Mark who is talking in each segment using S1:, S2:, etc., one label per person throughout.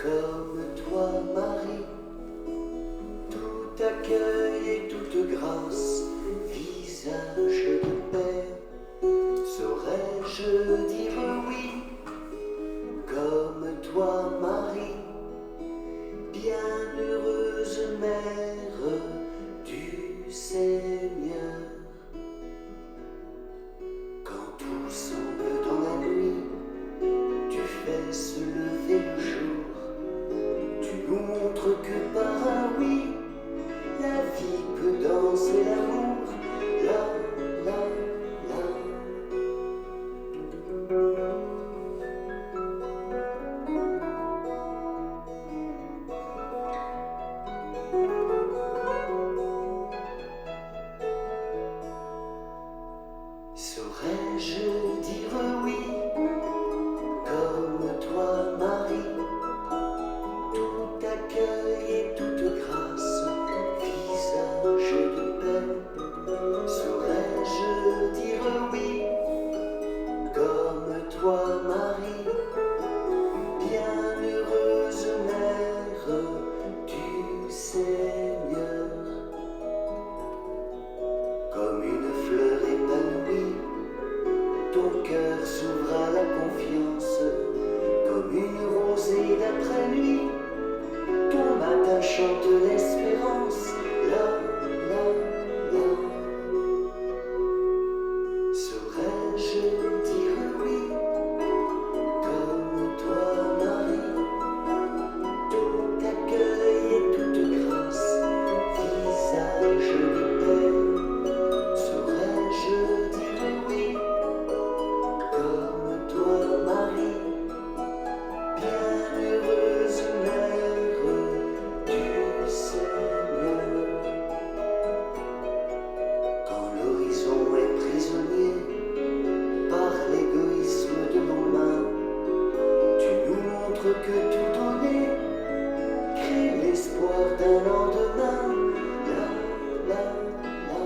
S1: Comme toi, Marie, tout accueil et toute grâce, visage de paix, saurais-je dire oui? Comme toi, Marie, bienheureuse mère du Seigneur. Quand tout semble dans la nuit, tu fais se lever le jour. Tu nous montres que par un oui, la vie peut danser l'amour. La, la, la. Saurais-je dire oui, comme toi, Marie, tout accueil et toute grâce, visage de paix. Saurais-je dire oui, comme toi, Marie, bienheureuse mère du Seigneur. Comme une fleur épanouie, ton cœur s'ouvre à la confiance. Comme une rosée d'après-nuit, ton matin chante l'espérance. La, la, la. Saurais-je dire oui, comme toi, Marie, tout accueil et toute grâce, visage de paix. Saurais-je dire oui, comme toi, Marie, bienheureuse mère du Seigneur. Quand l'horizon est prisonnier par l'égoïsme de nos mains, tu nous montres que tout donner crée l'espoir d'un lendemain. La, la, la.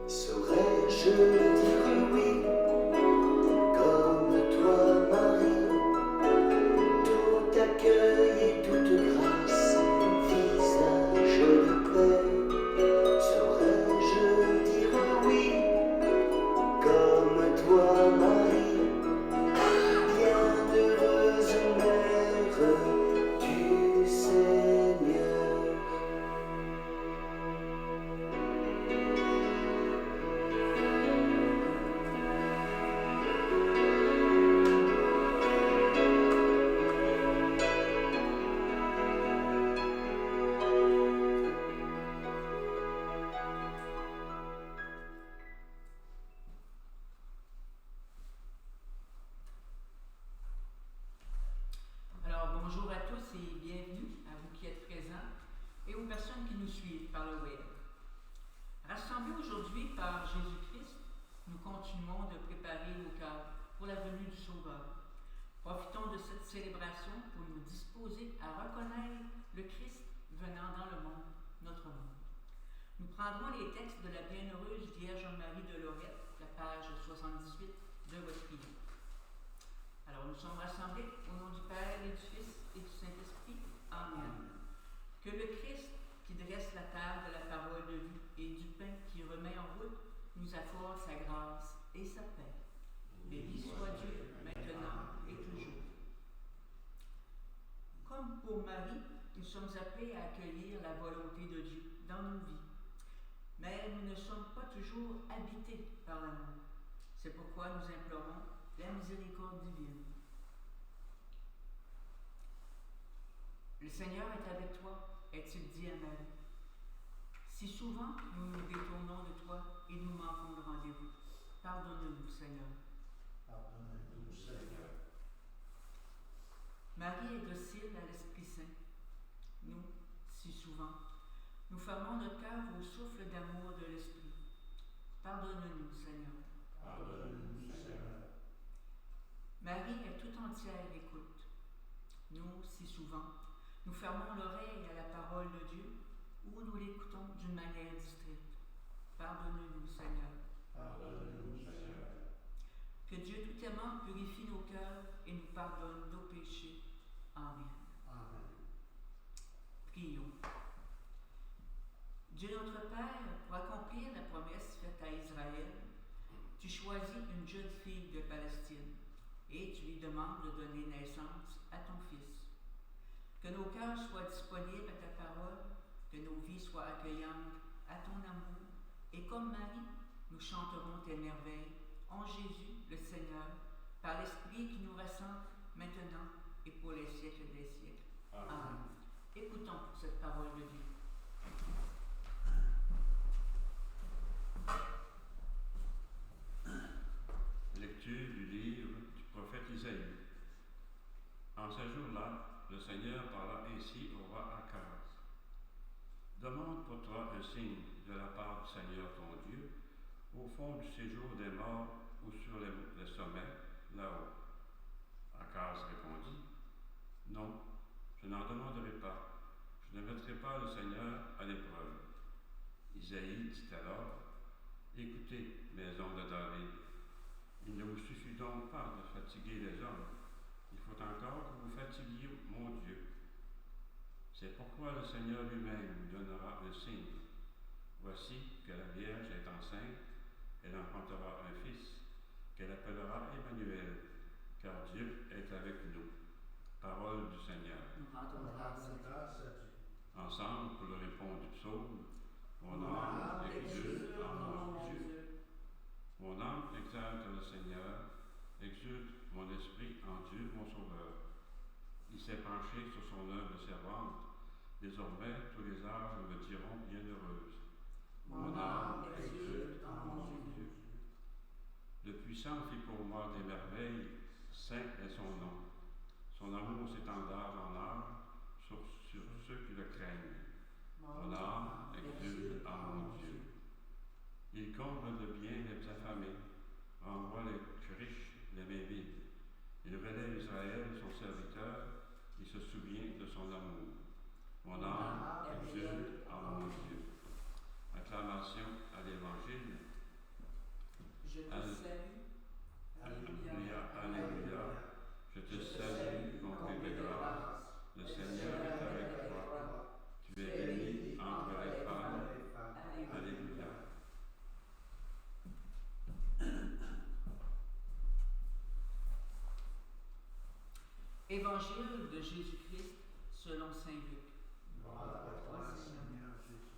S1: Saurais-je dire oui, comme toi, Marie, tout accueil et toute grâce, visage de paix. Saurais-je dire oui, comme toi, Marie, bienheureuse mère du Seigneur.
S2: Alors, bonjour à tous et bienvenue à vous qui êtes présents et aux personnes qui nous suivent par le web. Rassemblés aujourd'hui par Jésus-Christ, nous continuons de préparer nos cœurs pour la venue du Sauveur. Profitons de cette célébration pour nous disposer à reconnaître le Christ venant dans le monde, notre monde. Nous prendrons les textes de la Bienheureuse Vierge Marie de Lorette, la page 78 de votre livre. Alors, nous sommes rassemblés au nom du Père et du Fils et du Saint-Esprit. Amen. Que le Christ, qui dresse la table de la parole de vie et du pain qui remet en route, nous accorde sa grâce et sa paix. Béni soit Dieu, maintenant et toujours. Comme pour Marie, nous sommes appelés à accueillir la volonté de Dieu dans nos vies. Mais nous ne sommes pas toujours habités par l'amour. C'est pourquoi nous implorons la miséricorde divine. Le Seigneur est avec toi, est-il dit à Marie. Si souvent nous nous détournons de toi et nous manquons de rendez-vous, pardonne-nous, Seigneur.
S3: Pardonne-nous, Seigneur.
S2: Marie est docile à l'Esprit Saint. Nous, si souvent, nous fermons notre cœur au souffle d'amour de l'Esprit. Pardonne-nous, Seigneur.
S3: Pardonne-nous, Seigneur.
S2: Marie est tout entière écoute. Nous, si souvent, nous fermons l'oreille à la parole de Dieu ou nous l'écoutons d'une manière distraite. Pardonne-nous, Seigneur.
S3: Pardonne-nous, Seigneur.
S2: Que Dieu tout aimant purifie nos cœurs et nous pardonne nos péchés. Amen.
S3: Amen.
S2: Prions. Dieu notre Père, pour accomplir la promesse faite à Israël, tu choisis une jeune fille de Palestine et tu lui demandes de donner naissance à ton Fils. Que nos cœurs soient disponibles à ta parole, que nos vies soient accueillantes à ton amour, et comme Marie, nous chanterons tes merveilles en Jésus, le Seigneur, par l'Esprit qui nous rassemble maintenant et pour les siècles des siècles. Amen. Écoutons cette parole de Dieu.
S4: Lecture du livre du prophète Isaïe. En ce jour-là, le Seigneur parla ainsi au roi Akaz. Demande pour toi un signe de la part du Seigneur ton Dieu, au fond du séjour des morts ou sur le sommet, là-haut. Akaz répondit, non, je n'en demanderai pas. Je ne mettrai pas le Seigneur à l'épreuve. Isaïe dit alors, écoutez, maison de David, il ne vous suffit donc pas de fatiguer les hommes. Il faut encore que vous fatiguiez mon Dieu. C'est pourquoi le Seigneur lui-même vous donnera un signe. Voici que la Vierge est enceinte, elle enfantera un fils, qu'elle appellera Emmanuel, car Dieu est avec nous. Parole du Seigneur.
S2: Nous rendons grâce à Dieu.
S3: Grâce à Dieu.
S4: Ensemble, pour le répondre du psaume, mon âme exulte en mon Dieu. Mon âme exalte le Seigneur, exulte mon esprit en Dieu mon Sauveur. Il s'est penché sur son œuvre servante. Désormais, tous les âges me diront bienheureuse. Mon âme exulte en mon Dieu. Le puissant fit pour moi des merveilles, saint est son nom. Son amour s'étend d'âge en âge sur ceux qui le craignent. Mon âme exulte en mon Dieu. Il comble de bien les affamés, renvoie les riches les mains vides. Il relève Israël, son serviteur, il se souvient de son amour. Mon âme exulte en mon Dieu. Acclamation à l'Évangile.
S2: Je te salue.
S4: Alléluia, alléluia. Je te salue, comblé de grâce. Le Seigneur est avec toi. Tu es bénie entre les femmes. Alléluia.
S2: Évangile de Jésus-Christ selon saint Luc.
S3: Gloire à toi, Seigneur Jésus.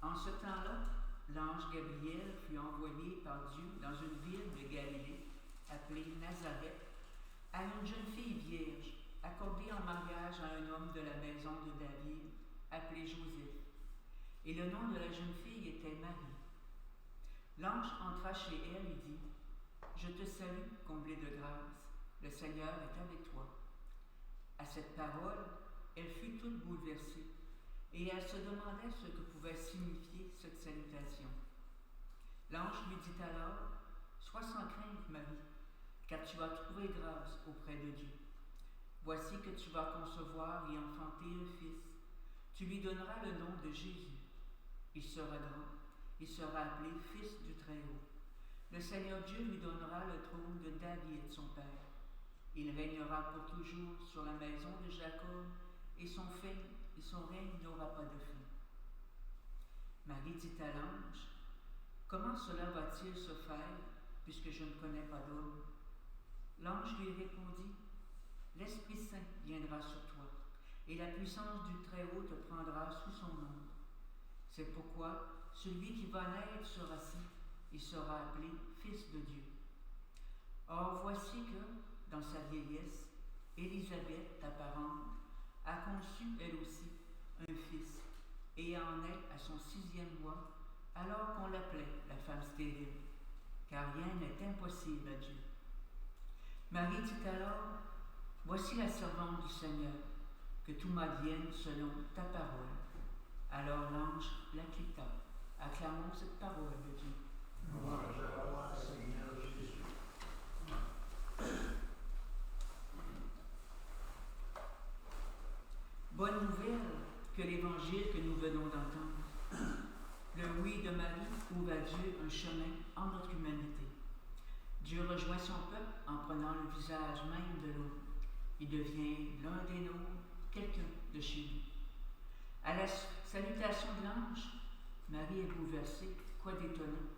S2: En ce temps-là, l'ange Gabriel fut envoyé par Dieu dans une ville de Galilée, appelée Nazareth, à une jeune fille vierge, accordée en mariage à un homme de la maison de David, appelé Joseph. Et le nom de la jeune fille était Marie. L'ange entra chez elle et dit, « Je te salue, comblée de grâce, le Seigneur est avec toi. » À cette parole, elle fut toute bouleversée, et elle se demandait ce que pouvait signifier cette salutation. L'ange lui dit alors, « Sois sans crainte, Marie, car tu as trouvé grâce auprès de Dieu. Voici que tu vas concevoir et enfanter un fils. Tu lui donneras le nom de Jésus. Il sera grand, il sera appelé Fils du Très-Haut. Le Seigneur Dieu lui donnera le trône de David, son père. Il régnera pour toujours sur la maison de Jacob, et son règne n'aura pas de fin. » Marie dit à l'ange, « Comment cela va-t-il se faire, puisque je ne connais pas d'homme? » L'ange lui répondit, « L'Esprit Saint viendra sur toi, et la puissance du Très-Haut te prendra sous son ombre. C'est pourquoi celui qui va naître sera saint, il sera appelé Fils de Dieu. Or voici que, dans sa vieillesse, Élisabeth, ta parente, a conçu elle aussi un fils, et en est à son 6e mois, alors qu'on l'appelait la femme stérile, car rien n'est impossible à Dieu. Marie dit alors, « Voici la servante du Seigneur, que tout m'advienne selon ta parole. » Alors l'ange la quitta. Acclamons cette parole de Dieu.
S3: Gloire à toi, Seigneur Jésus.
S2: Bonne nouvelle que l'évangile que nous venons d'entendre. Le oui de Marie ouvre à Dieu un chemin en notre humanité. Dieu rejoint son peuple en prenant le visage même de l'autre. Il devient l'un des nôtres, quelqu'un de chez nous. À la salutation de l'ange, Marie est bouleversée, quoi d'étonnant.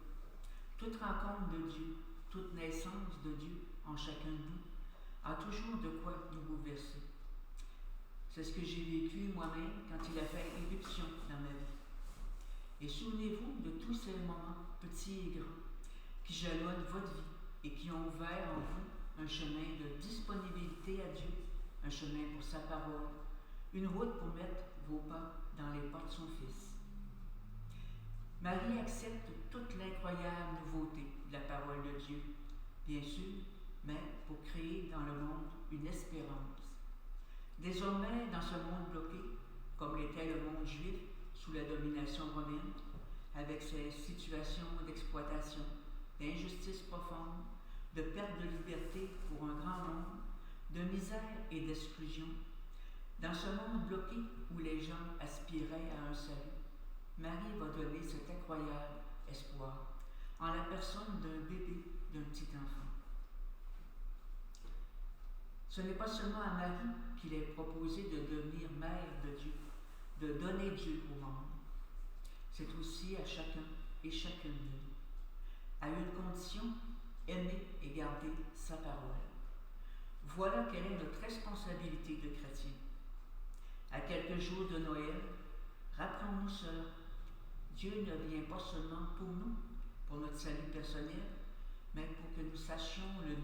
S2: Toute rencontre de Dieu, toute naissance de Dieu en chacun de nous, a toujours de quoi nous bouleverser. C'est ce que j'ai vécu moi-même quand il a fait éruption dans ma vie. Et souvenez-vous de tous ces moments, petits et grands, qui jalonnent votre vie et qui ont ouvert en vous un chemin de disponibilité à Dieu, un chemin pour sa parole, une route pour mettre vos pas dans les pas de son Fils. Marie accepte toute l'incroyable nouveauté de la parole de Dieu, bien sûr, mais pour créer dans le monde une espérance. Désormais, dans ce monde bloqué, comme l'était le monde juif sous la domination romaine, avec ses situations d'exploitation, d'injustice profonde, de perte de liberté pour un grand nombre, de misère et d'exclusion, dans ce monde bloqué où les gens aspiraient à un salut, Marie va donner cet incroyable espoir en la personne d'un bébé, d'un petit enfant. Ce n'est pas seulement à Marie qu'il est proposé de devenir mère de Dieu, de donner Dieu au monde. C'est aussi à chacun et chacune de nous, à une condition, aimer et garder sa parole. Voilà quelle est notre responsabilité de chrétien. À quelques jours de Noël, rappelons-nous cela. Dieu ne vient pas seulement pour nous, pour notre salut personnel, mais pour que nous sachions le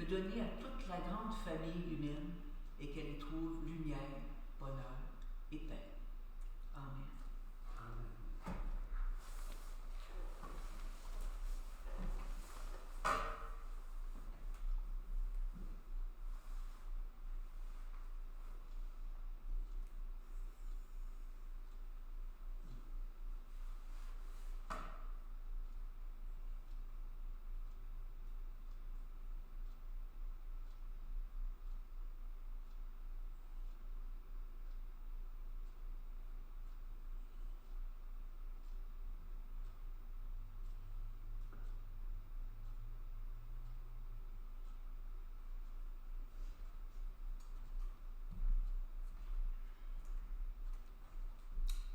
S2: donner à toute la grande famille humaine et qu'elle y trouve lumière, bonheur et paix. Amen.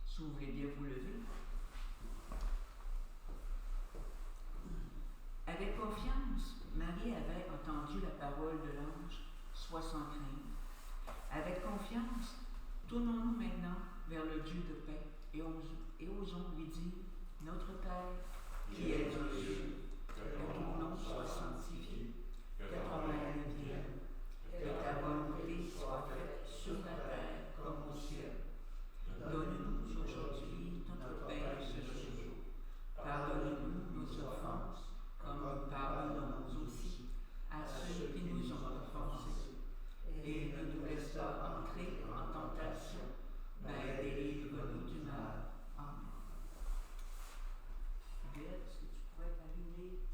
S2: Si vous voulez bien vous lever. Avec confiance, Marie avait entendu la parole de l'ange, sois sans crainte. Avec confiance, tournons-nous maintenant vers le Dieu de paix et osons lui dire, notre Père, qui es aux cieux, que ton nom soit sanctifié, que ton règne vienne, que ta volonté soit faite sur la terre comme au ciel. Donne-nous aujourd'hui notre pain de ce jour. Pardonne-nous nos offenses, comme nous pardonnons aussi à ceux qui nous ont offensés. Et ne nous laisse pas entrer en tentation, mais délivre-nous du mal. Amen. Fidèle, est-ce que tu pourrais t'allumer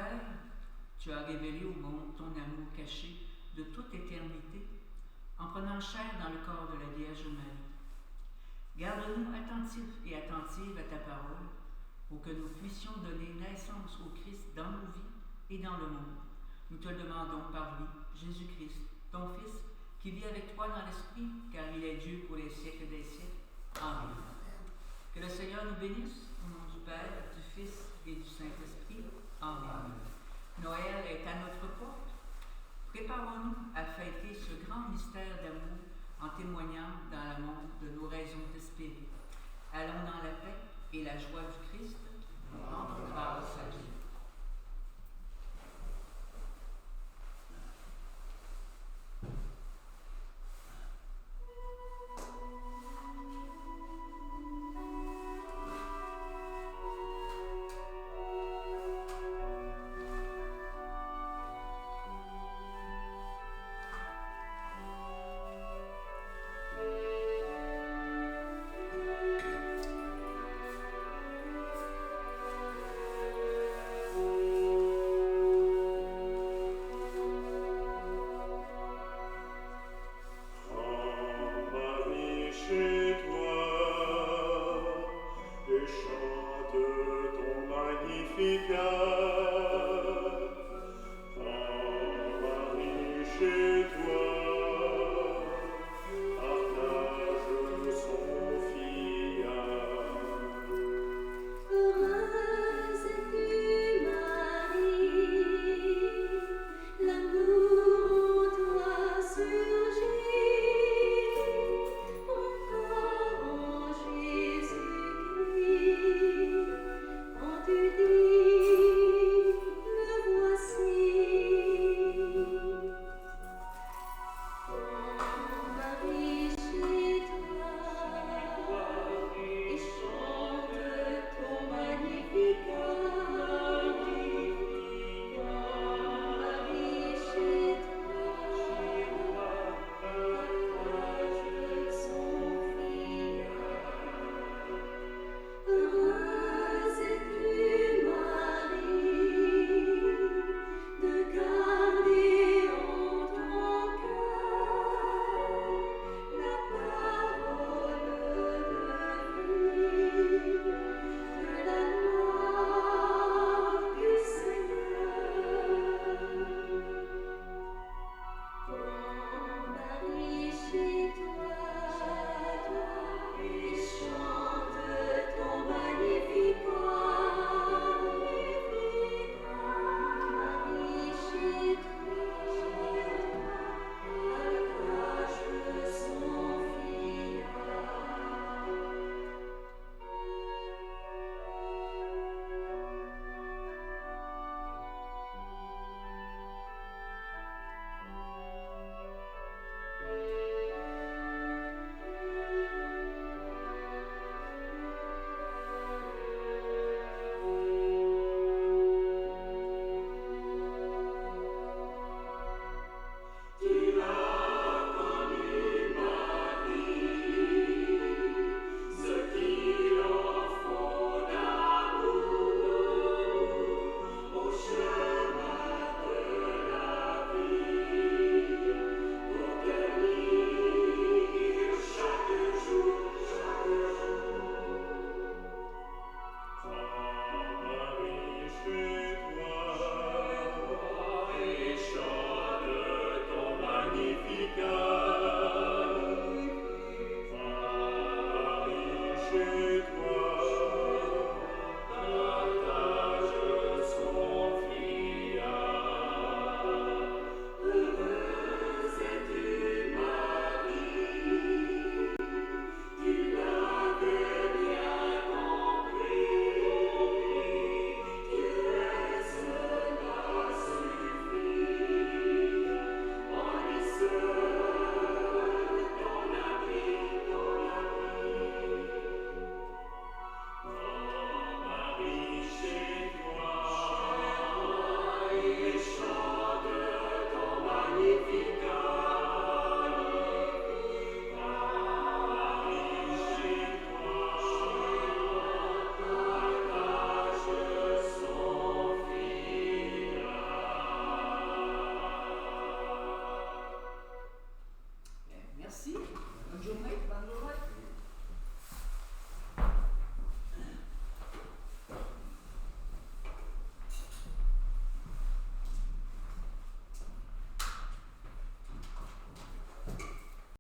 S2: Père, tu as révélé au monde ton amour caché de toute éternité en prenant chair dans le corps de la Vierge Marie. Garde-nous attentifs et attentives à ta parole pour que nous puissions donner naissance au Christ dans nos vies et dans le monde. Nous te le demandons par lui, Jésus-Christ, ton Fils, qui vit avec toi dans l'Esprit, car il est Dieu pour les siècles des siècles. Amen. Que le Seigneur nous bénisse, au nom du Père, du Fils et du Saint-Esprit. Amen. Noël est à notre porte. Préparons-nous à fêter ce grand mystère d'amour en témoignant dans le monde de nos raisons d'espérer. Allons dans la paix et la joie du Christ. Rendre grâce à Dieu.